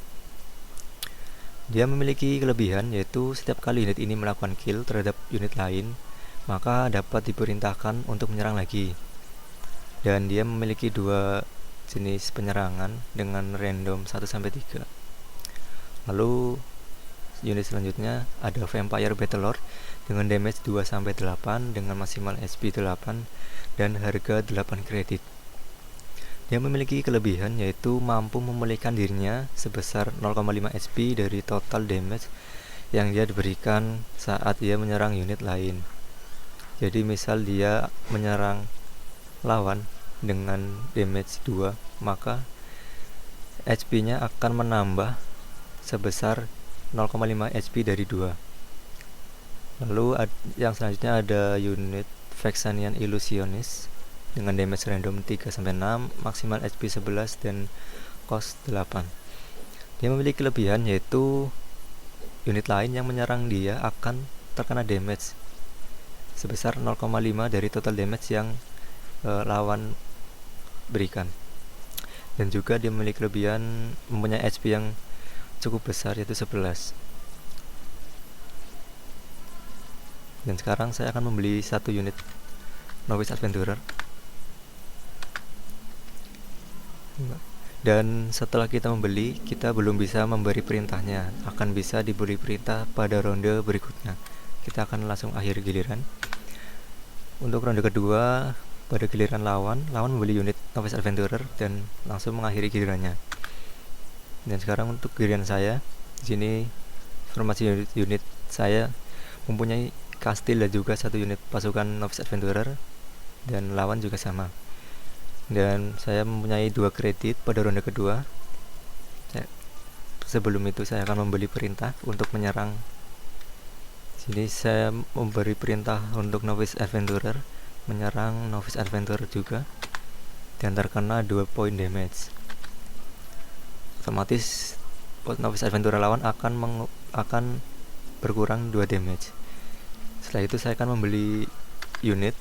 Dia memiliki kelebihan yaitu setiap kali unit ini melakukan kill terhadap unit lain, maka dapat diperintahkan untuk menyerang lagi. Dan dia memiliki 2 jenis penyerangan dengan random 1-3. Lalu unit selanjutnya ada Vampire Battlelord dengan damage 2-8 dengan maksimal SP 8 dan harga 8 kredit. Dia memiliki kelebihan yaitu mampu memulihkan dirinya sebesar 0,5 SP dari total damage yang dia diberikan saat dia menyerang unit lain. Jadi misal dia menyerang lawan dengan damage 2, maka HP-nya akan menambah sebesar 0,5 HP dari 2. Lalu yang selanjutnya ada unit Vexanian Illusionist dengan damage random 3-6, maksimal HP 11 dan cost 8. Dia memiliki kelebihan yaitu unit lain yang menyerang dia akan terkena damage sebesar 0,5 dari total damage yang lawan berikan. Dan juga dia memiliki kelebihan mempunyai HP yang cukup besar, yaitu 11. Dan sekarang saya akan membeli 1 unit Novice Adventurer. Dan setelah kita membeli, kita belum bisa memberi perintahnya, akan bisa diberi perintah pada ronde berikutnya. Kita akan langsung akhir giliran. Untuk ronde kedua, pada giliran lawan membeli unit Novice Adventurer dan langsung mengakhiri gilirannya. Dan sekarang untuk giliran saya, di sini formasi unit saya mempunyai kastil dan juga 1 unit pasukan Novice Adventurer, dan lawan juga sama. Dan saya mempunyai 2 kredit pada ronde kedua. sebelum itu saya akan memberi perintah untuk menyerang. Sini saya memberi perintah untuk Novice Adventurer menyerang Novice Adventurer juga, dan terkena 2 poin damage. Otomatis Novice Adventurer lawan akan berkurang 2 damage. Setelah itu saya akan membeli unit.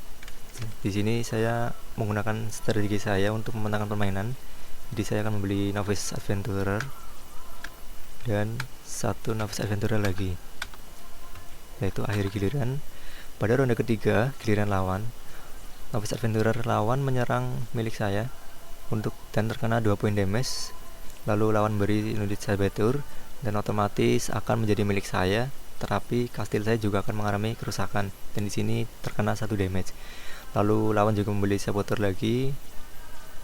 Di sini saya menggunakan strategi saya untuk memenangkan permainan. Jadi saya akan membeli Novice Adventurer dan 1 Novice Adventurer lagi. Yaitu akhir giliran. Pada ronde ketiga, giliran lawan, Novice Adventurer lawan menyerang milik saya dan terkena 2 poin damage. Lalu lawan beri unit saboteur dan otomatis akan menjadi milik saya. Tetapi kastil saya juga akan mengalami kerusakan dan di sini terkena 1 damage. Lalu lawan juga membeli saboteur lagi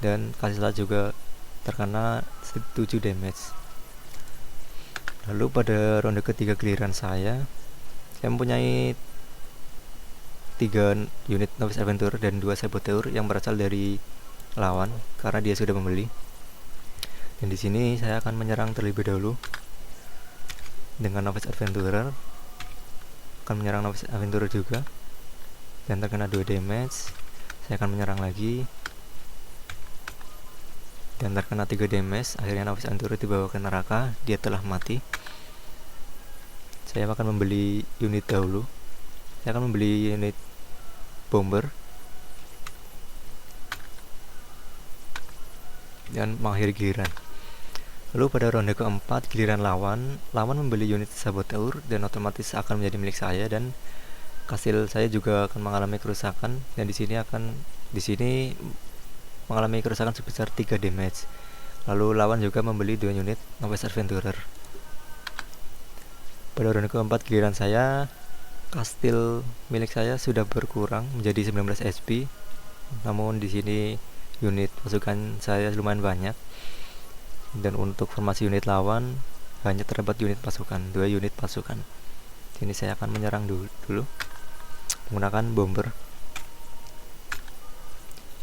dan kastil saya juga terkena 7 damage. Lalu pada ronde ketiga giliran saya mempunyai 3 unit Novice Adventurer dan 2 saboteur yang berasal dari lawan karena dia sudah membeli. Dan di sini saya akan menyerang terlebih dahulu dengan Novice Adventurer. Akan menyerang Novice Adventurer juga dan terkena 2 damage. Saya akan menyerang lagi dan terkena 3 damage. Akhirnya Novice Adventurer dibawa ke neraka, dia telah mati. Saya akan membeli unit dahulu. Saya akan membeli unit bomber dan mengakhiri giliran. Lalu pada ronde keempat giliran lawan membeli unit saboteur dan otomatis akan menjadi milik saya dan kastil saya juga akan mengalami kerusakan dan di sini mengalami kerusakan sebesar 3 damage. Lalu lawan juga membeli 2 unit Novice Adventurer. Pada ronde keempat giliran saya, kastil milik saya sudah berkurang menjadi 19 SP. Namun di sini unit pasukan saya lumayan banyak. Dan untuk formasi unit lawan hanya terdapat unit pasukan, 2 unit pasukan. Sini saya akan menyerang dulu menggunakan bomber.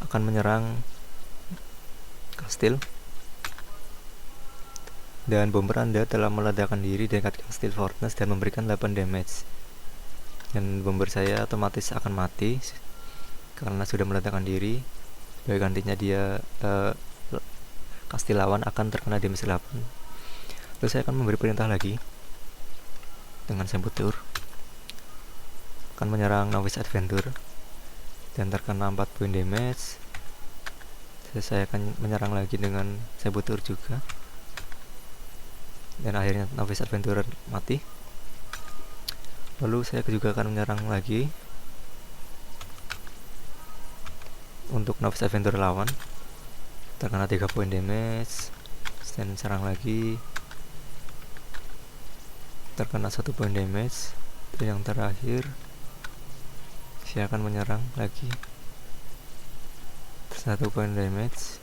Akan menyerang kastil. Dan bomber Anda telah meledakkan diri dekat kastil Fortress dan memberikan 8 damage. Dan bomber saya otomatis akan mati karena sudah meledakkan diri. Baik, gantinya dia kastil lawan akan terkena damage 8. Lalu saya akan memberi perintah lagi dengan saboteur. Akan menyerang Novice Adventurer dan terkena 4 poin damage. Saya akan menyerang lagi dengan saboteur juga. Dan akhirnya Novice Adventurer mati. Lalu saya juga akan menyerang lagi untuk Novice Adventurer lawan, terkena 3 poin damage. Dan serang lagi, terkena 1 poin damage. Dan yang terakhir saya akan menyerang lagi, 1 poin damage.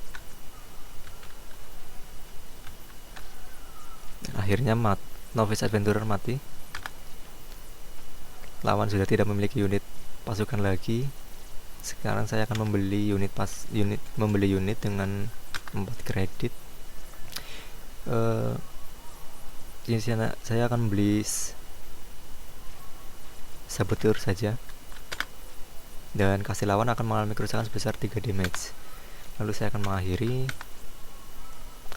Akhirnya Novice Adventurer mati. Lawan sudah tidak memiliki unit pasukan lagi. Sekarang saya akan membeli unit dengan 4 kredit. Di sana saya akan beli saboteur saja. Dan kastil lawan akan mengalami kerusakan sebesar 3 damage. Lalu saya akan mengakhiri.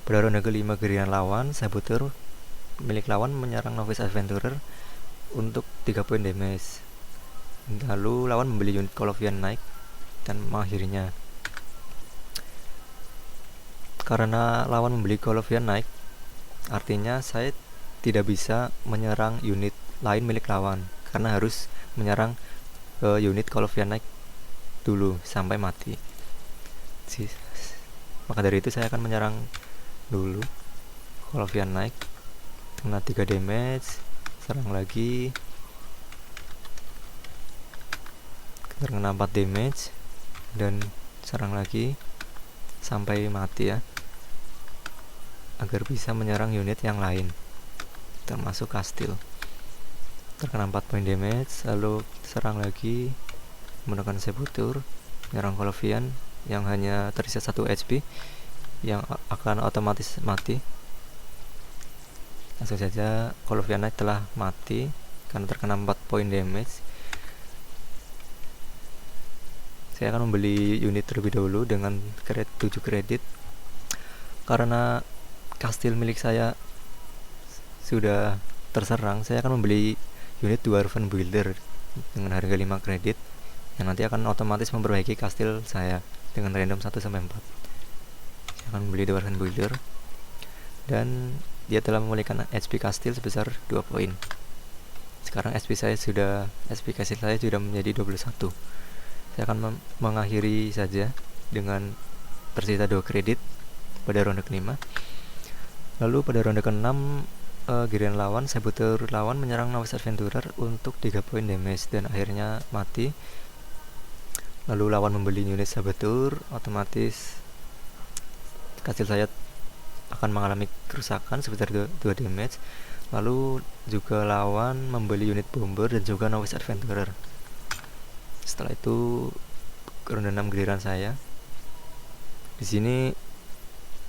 Pada ronde kelima giliran lawan, saboteur milik lawan menyerang Novice Adventurer untuk 3 poin damage. Lalu lawan membeli unit Colovian Knight dan mengakhirinya. Karena lawan membeli Colovian Knight, artinya saya tidak bisa menyerang unit lain milik lawan karena harus menyerang unit Colovian Knight dulu sampai mati. Maka dari itu saya akan menyerang dulu Colovian Knight, kena 3 damage. Serang lagi, terkena 4 damage, dan serang lagi sampai mati ya, agar bisa menyerang unit yang lain termasuk kastil. Terkena 4 poin damage. Lalu serang lagi menggunakan saboteur, menyerang Colovian yang hanya tersisa 1 HP yang akan otomatis mati. Langsung saja Coloviana telah mati karena terkena 4 poin damage. Saya akan membeli unit terlebih dahulu dengan 7 kredit. Karena kastil milik saya sudah terserang, saya akan membeli unit Dwarven Builder dengan harga 5 kredit yang nanti akan otomatis memperbaiki kastil saya dengan random 1-4. Saya akan membeli Dwarven Builder dan dia telah memulihkan HP kastil sebesar 2 poin. Sekarang HP kastil saya sudah menjadi 21. Saya akan mengakhiri saja dengan tersisa 2 kredit pada ronde ke-5. Lalu pada ronde ke-6 giliran lawan, Saboteur lawan menyerang Novice Adventurer untuk 3 poin damage dan akhirnya mati. Lalu lawan membeli unit Saboteur, otomatis kastil saya akan mengalami kerusakan sebesar 2 damage. Lalu juga lawan membeli unit Bomber dan juga Novice Adventurer. Setelah itu ronde 6 giliran saya. Di sini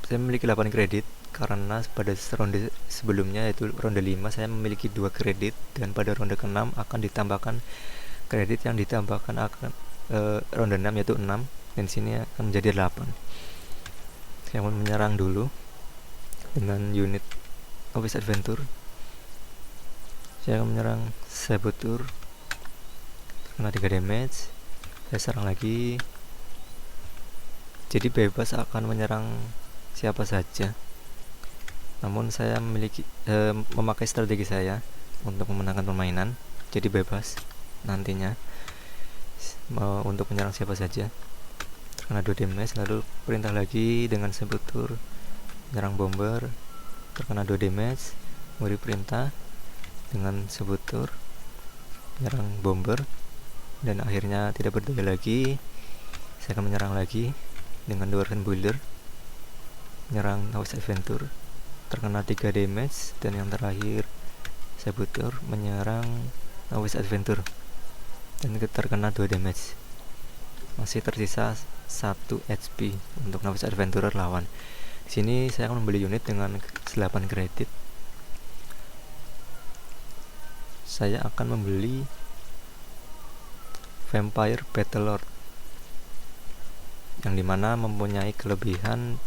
saya memiliki 8 kredit karena pada ronde sebelumnya yaitu ronde 5 saya memiliki 2 kredit dan pada ronde ke-6 akan ditambahkan kredit yang ditambahkan akan ronde 6 yaitu 6 dan sini akan menjadi 8. Saya akan menyerang dulu dengan unit Novice Adventure. Saya akan menyerang Saboteur kena 3 damage. Saya serang lagi, jadi bebas akan menyerang siapa saja. Namun saya memakai strategi saya untuk memenangkan permainan, jadi bebas nantinya untuk menyerang siapa saja. Terkena 2 damage, lalu perintah lagi dengan Saboteur menyerang Bomber, terkena 2 damage, memberi perintah dengan Saboteur menyerang Bomber dan akhirnya tidak berdaya lagi. Saya akan menyerang lagi dengan Dwarven Builder menyerang Novice Adventure, terkena 3 damage, dan yang terakhir Saboteur menyerang Novice Adventure dan terkena 2 damage. Masih tersisa 1 HP untuk Novice Adventurer lawan. Di sini saya akan membeli unit dengan 8 kredit. Saya akan membeli Vampire Battlelord yang dimana mempunyai kelebihan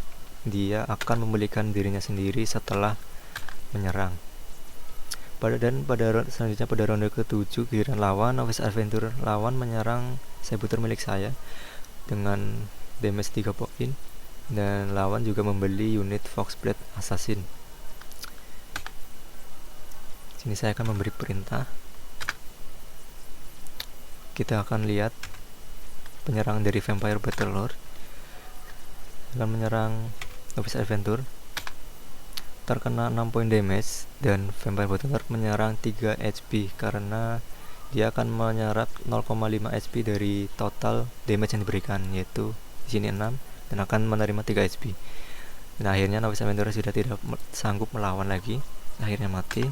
dia akan memulihkan dirinya sendiri setelah menyerang. Selanjutnya pada ronde ke-7 giliran lawan, Novice Adventurer lawan menyerang Saboteur milik saya dengan damage 3 poin dan lawan juga membeli unit Foxblade Assassin. Sini saya akan memberi perintah. Kita akan lihat penyerang dari Vampire Battlelord akan menyerang Novice Adventure, terkena 6 poin damage dan Vampire Battlelord menyerang 3 HP karena dia akan menyerap 0,5 HP dari total damage yang diberikan, yaitu di sini 6 dan akan menerima 3 HP. Dan akhirnya Novice Adventure sudah tidak sanggup melawan lagi, akhirnya mati.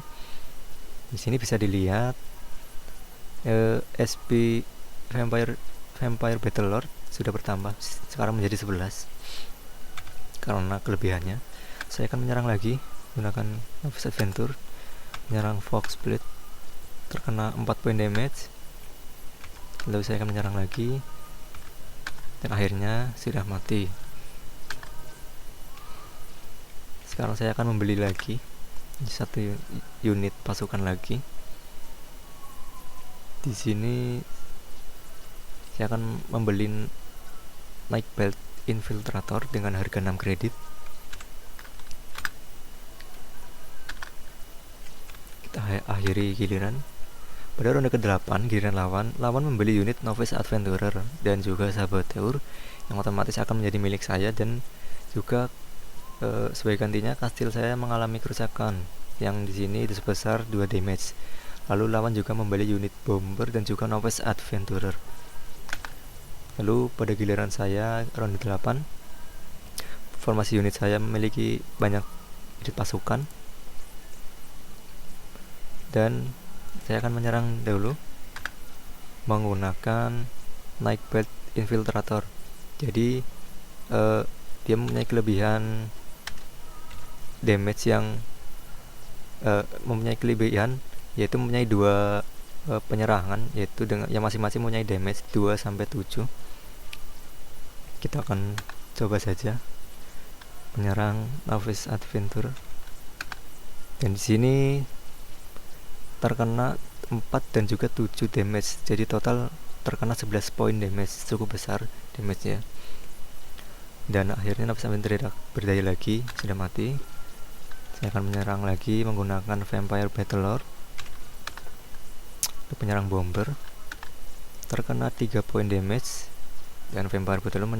Di sini bisa dilihat SP Vampire Battlelord sudah bertambah, sekarang menjadi 11 karena kelebihannya. Saya akan menyerang lagi menggunakan Novice Adventure, menyerang Foxblade, terkena 4 poin damage. Lalu saya akan menyerang lagi dan akhirnya sudah mati. Sekarang saya akan membeli lagi 1 unit pasukan lagi. Di sini saya akan membeli Nightbelt Infiltrator dengan harga 6 kredit. Kita akhiri giliran. Pada ronde ke-8 giliran lawan membeli unit Novice Adventurer dan juga Saboteur yang otomatis akan menjadi milik saya, dan juga sebagai gantinya kastil saya mengalami kerusakan yang di sini itu sebesar 2 damage. Lalu lawan juga membeli unit Bomber dan juga Novice Adventurer. Lalu pada giliran saya ronde 8, formasi unit saya memiliki banyak unit pasukan dan saya akan menyerang dahulu menggunakan Nightbelt Infiltrator. Jadi dia mempunyai kelebihan damage yang mempunyai kelebihan, yaitu mempunyai dua penyerangan, yaitu dengan yang masing-masing mempunyai damage 2-7. Kita akan coba saja menyerang Novice Adventurer, dan di sini terkena 4 dan juga 7 damage, jadi total terkena 11 poin damage, cukup besar damage-nya. Dan akhirnya Novice Adventurer tidak berdaya lagi, sudah mati. Saya akan menyerang lagi menggunakan Vampire Battlelord, penyerang bomber, terkena 3 poin damage, dan Vampire Battlelord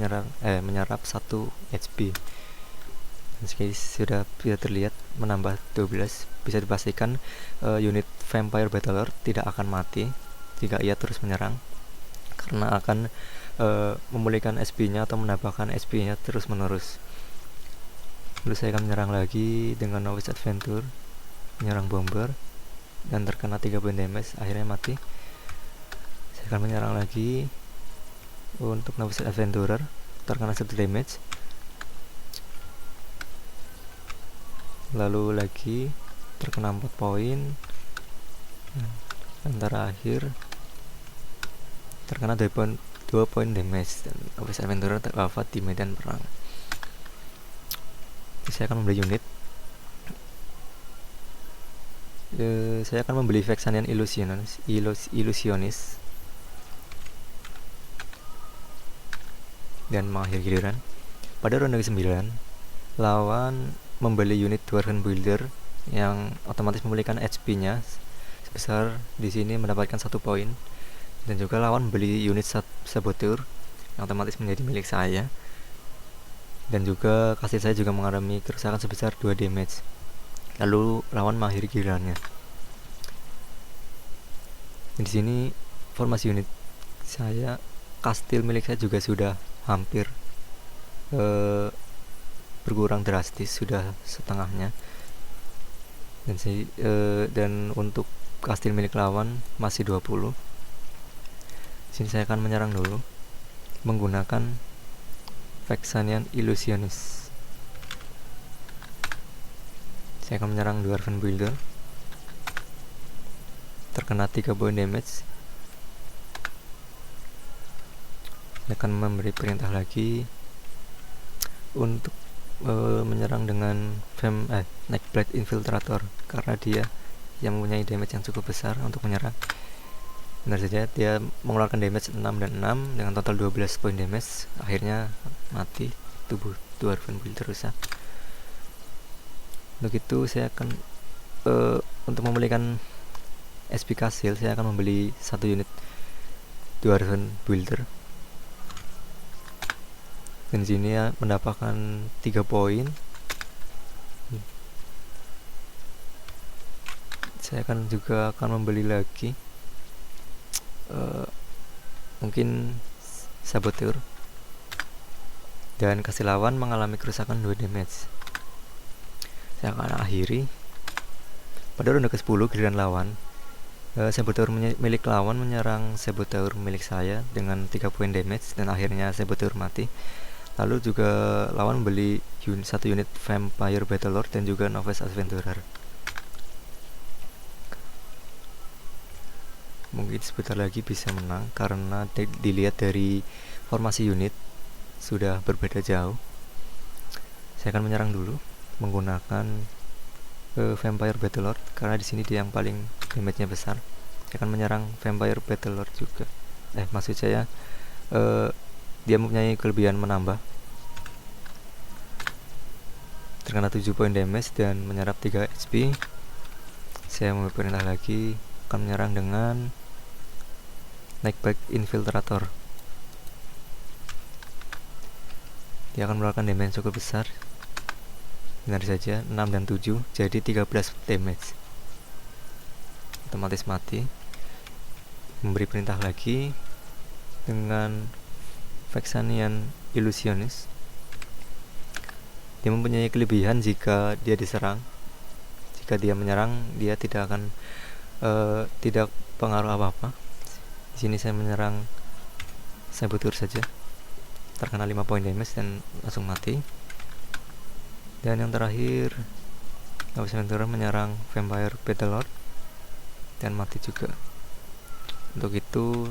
menyerap 1 HP. Dan sekali sudah bisa terlihat menambah 12. Bisa dipastikan unit Vampire Battlelord tidak akan mati jika ia terus menyerang, karena akan memulihkan SP-nya atau menambahkan SP-nya terus menerus. Lalu saya akan menyerang lagi dengan Novice Adventure, menyerang bomber, dan terkena 3 poin damage, akhirnya mati. Saya akan menyerang lagi untuk Novice Adventurer, terkena 1 damage. Lalu lagi terkena 4 poin, dan terakhir terkena 2 poin damage, dan Novice Adventurer wafat di medan perang. Saya akan membeli unit. Saya akan membeli Vexanian Illusionist dan mengakhiri giliran. Pada ronde ke-9, lawan membeli unit Dwarven Builder yang otomatis memulihkan HP-nya sebesar di sini mendapatkan 1 poin, dan juga lawan beli unit Saboteur yang otomatis menjadi milik saya, dan juga kastil saya juga mengalami kerusakan sebesar 2 damage. Lalu lawan mengakhiri gilirannya. Di sini formasi unit saya, kastil milik saya juga sudah hampir berkurang drastis, sudah setengahnya. Dan untuk kastil milik lawan masih 20. Di sini saya akan menyerang dulu menggunakan Vexanian Illusionist. Saya akan menyerang Dwarven Builder, terkena 3 poin damage. Saya akan memberi perintah lagi untuk menyerang dengan Neckblade Infiltrator, karena dia yang mempunyai damage yang cukup besar untuk menyerang. Benar saja, dia mengeluarkan damage 6 dan 6 dengan total 12 poin damage. Akhirnya mati, tubuh Dwarven Builder rusak. Untuk itu saya akan untuk memulihkan SP kastil, saya akan membeli 1 unit Dwarven Builder, dan di sini ya mendapatkan 3 poin. Saya akan membeli lagi mungkin Saboteur, dan kastil lawan mengalami kerusakan 2 damage. Saya akan akhiri. Pada ronde ke-10 giliran lawan, Saboteur milik lawan menyerang Saboteur milik saya dengan 3 poin damage, dan akhirnya Saboteur mati. Lalu juga lawan beli 1 unit Vampire Battlelord dan juga Novice Adventurer. Mungkin sebentar lagi bisa menang, karena dilihat dari formasi unit sudah berbeda jauh. Saya akan menyerang dulu menggunakan Vampire Battlelord, karena di sini dia yang paling damage-nya besar. Saya akan menyerang Vampire Battlelord juga. Maksud saya dia mempunyai kelebihan menambah, terkena 7 poin damage dan menyerap 3 HP. Saya memberi perintah lagi, akan menyerang dengan Neckblade Infiltrator. Dia akan mengeluarkan damage cukup besar. Benar saja, 6 dan 7, jadi 13 damage. Otomatis mati. Memberi perintah lagi dengan Vexanian Illusionist. Dia mempunyai kelebihan jika dia diserang. Jika dia menyerang, dia tidak akan tidak pengaruh apa-apa. Di sini saya menyerang Saboteur saja, terkena 5 poin damage dan langsung mati. Dan yang terakhir Abyss Venturer menyerang Vampire Battlelord dan mati juga. Untuk itu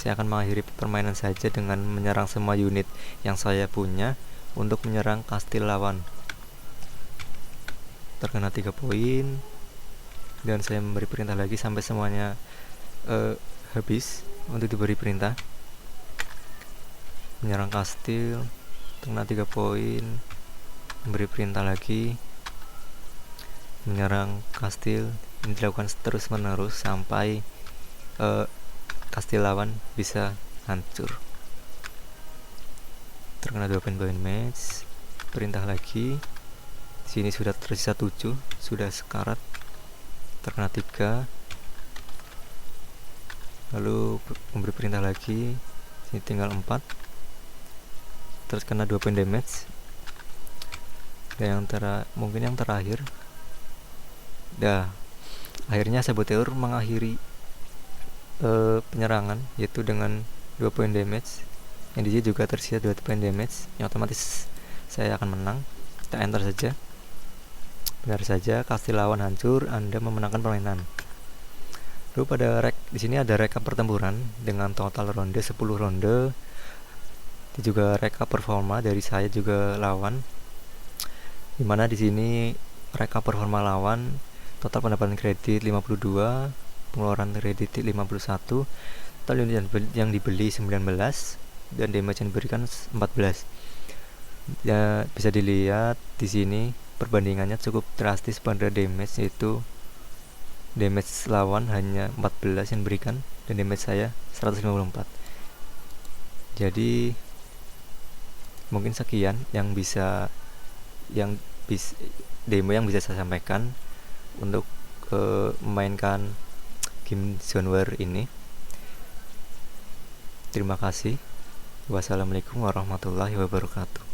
saya akan mengakhiri permainan saja dengan menyerang semua unit yang saya punya untuk menyerang kastil lawan. Terkena 3 poin, dan saya memberi perintah lagi sampai semuanya habis untuk diberi perintah. Menyerang kastil, terkena 3 poin, memberi perintah lagi, menyerang kastil. Ini dilakukan terus menerus sampai kastil lawan bisa hancur. Terkena 2 poin match, perintah lagi. Sini sudah tersisa 7, sudah sekarat. Terkena 3, lalu memberi perintah lagi. Sini tinggal 4, terus kena 2 poin damage. Dan mungkin yang terakhir, akhirnya Saboteur mengakhiri penyerangan, yaitu dengan 2 poin damage. Yang di sini juga tersisa 2 poin damage, yang otomatis saya akan menang. Kita enter saja. Benar saja, kastil lawan hancur, Anda memenangkan permainan. Lalu pada di sini ada rekap pertempuran dengan total ronde 10 ronde. Ini juga rekap performa dari saya juga lawan. Dimana di sini rekap performa lawan, total pendapatan kredit 52, pengeluaran kredit 51, total unit yang dibeli 19, dan damage yang diberikan 14. Ya, bisa dilihat di sini perbandingannya cukup drastis pada damage, yaitu damage lawan hanya 14 yang diberikan dan damage saya 154. Jadi mungkin sekian demo yang bisa saya sampaikan untuk memainkan game Zonewar ini. Terima kasih. Wassalamualaikum warahmatullahi wabarakatuh.